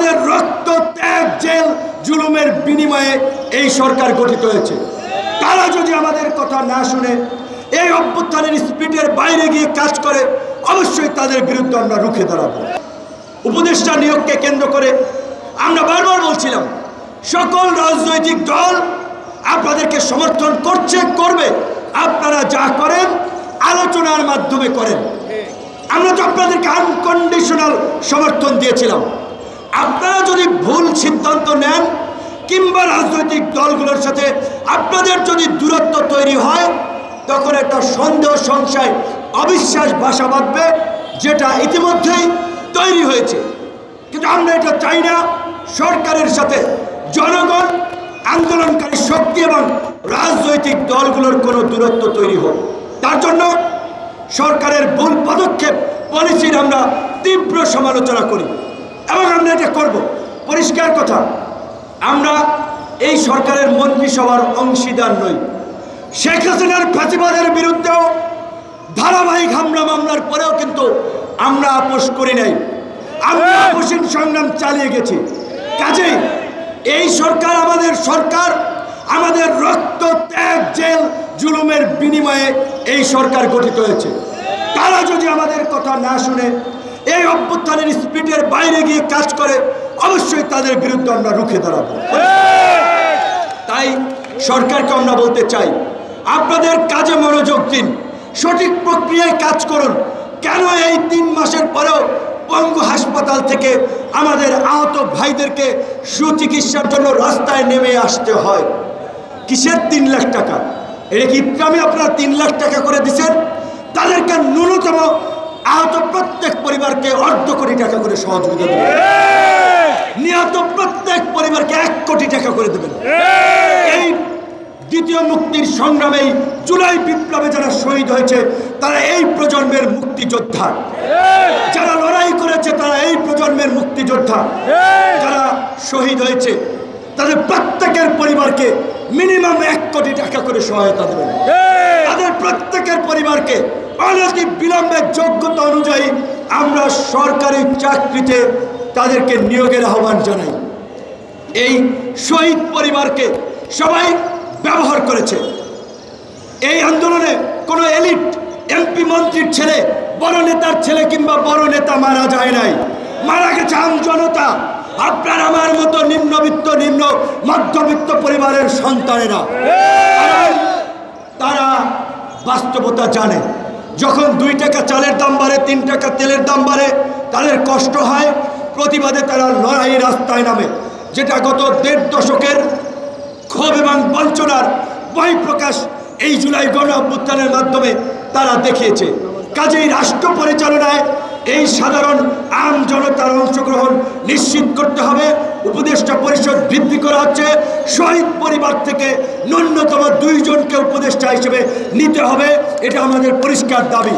আমাদের রক্ত ত্যাগ জেল জুলুমের বিনিময়ে এই সরকার গঠিত হয়েছে। তারা যদি আমাদের কথা না শুনে এই অভ্যুত্থানের স্পিরিটের বাইরে গিয়ে কাজ করে, অবশ্যই তাদের বিরুদ্ধে আমরা রুখে দাঁড়াবো। উপদেষ্টা নিয়োগকে কেন্দ্র করে আমরা বারবার বলছিলাম, সকল রাজনৈতিক দল আপনাদেরকে সমর্থন করছে, করবে। আপনারা যা করেন আলোচনার মাধ্যমে করেন। আমরা তো আপনাদেরকে আনকন্ডিশনাল সমর্থন দিয়েছিলাম। আপনারা যদি ভুল সিদ্ধান্ত নেন কিংবা রাজনৈতিক দলগুলোর সাথে আপনাদের যদি দূরত্ব তৈরি হয়, তখন একটা সন্দেহ, সংশয়, অবিশ্বাস বাসা বাঁধবে, যেটা ইতিমধ্যেই তৈরি হয়েছে। কিন্তু আমরা এটা চাই না সরকারের সাথে জনগণ, আন্দোলনকারী শক্তি এবং রাজনৈতিক দলগুলোর কোনো দূরত্ব তৈরি হোক। তার জন্য সরকারের ভুল পদক্ষেপ, পলিসির আমরা তীব্র সমালোচনা করি এবং আমরা এটা করব। পরিষ্কার কথা, আমরা এই সরকারের মন্ত্রিসভার অংশীদার নই। শেখ হাসিনার ফাঁসিবাদের বিরুদ্ধেও ধারাবাহিক হামলা মামলার পরেও কিন্তু আমরা আপোষ করি নাই। আমরা আপোষহীন সংগ্রাম চালিয়ে গেছি। কাজেই এই সরকার আমাদের সরকার, আমাদের রক্ত ত্যাগ জেল জুলুমের বিনিময়ে এই সরকার গঠিত হয়েছে। তারা যদি আমাদের কথা না শুনে এই অভ্যুত্থানের স্পিরিটের বাইরে গিয়ে কাজ করে, অবশ্যই তাদের বিরুদ্ধে আমরা রুখে দাঁড়াবো। তাই সরকারকে আমরা বলতে চাই, আপনাদের কাজে মনোযোগ দিন, সঠিক প্রক্রিয়ায় কাজ করুন। কেন এই 3 মাসের পরেও পঙ্গু হাসপাতাল থেকে আমাদের আহত ভাইদেরকে সুচিকিৎসার জন্য রাস্তায় নেমে আসতে হয়? কিসের 3 লাখ টাকা? এটা কি ইকরামে আপনারা 3 লাখ টাকা করে দিচ্ছেন? তাদেরকে ন্যূনতম আহত প্রত্যেক পরিবারকে 1.5 কোটি টাকা করে সহযোগিতা দেবেন। নিহত প্রত্যেক পরিবারকে 1 কোটি টাকা করে দেবেন। এই দ্বিতীয় মুক্তির সংগ্রামে, জুলাই বিপ্লবে যারা শহীদ হয়েছে তারা এই প্রজন্মের মুক্তিযোদ্ধা। যারা লড়াই করেছে তারা এই প্রজন্মের মুক্তিযোদ্ধা। যারা শহীদ হয়েছে তাদের প্রত্যেকের পরিবারকে মিনিমাম 1 কোটি টাকা করে সহায়তা দেবেন। তাদের প্রত্যেকের পরিবারকে অনতি বিলম্বে যোগ্যতা অনুযায়ী আমরা সরকারি চাকরিতে তাদেরকে নিয়োগের আহ্বান জানাই। এই শহীদ পরিবারকে সবাই ব্যবহার করেছে। এই আন্দোলনে কোনো এলিট, এমপি, মন্ত্রীর ছেলে, বড় নেতার ছেলে কিংবা বড় নেতা মারা যায় নাই। মারা গেছে আম জনতা, আপনার আমার মতো নিম্নবিত্ত, নিম্ন মধ্যবিত্ত পরিবারের সন্তানেরা। তারা বাস্তবতা জানে। যখন 2 টাকা চালের দাম বাড়ে, 3 টাকা তেলের দাম বাড়ে, তাদের কষ্ট হয়। প্রতিবাদে তারা লড়াই রাস্তায় নামে, যেটা গত 1.5 দশকের ক্ষোভ এবং বঞ্চনার বহিঃপ্রকাশ এই জুলাই গণ অভ্যুত্থানের মাধ্যমে তারা দেখিয়েছে। কাজেই রাষ্ট্র পরিচালনায় এই সাধারণ আম জনতার অংশগ্রহণ নিশ্চিত করতে হবে। উপদেষ্টা পরিষদ বৃদ্ধি করা হচ্ছে। শহীদ পরিবার থেকে ন্যূনতম 2 জনকে উপদেষ্টা হিসেবে নিতে হবে। এটা আমাদের পরিষ্কার দাবি।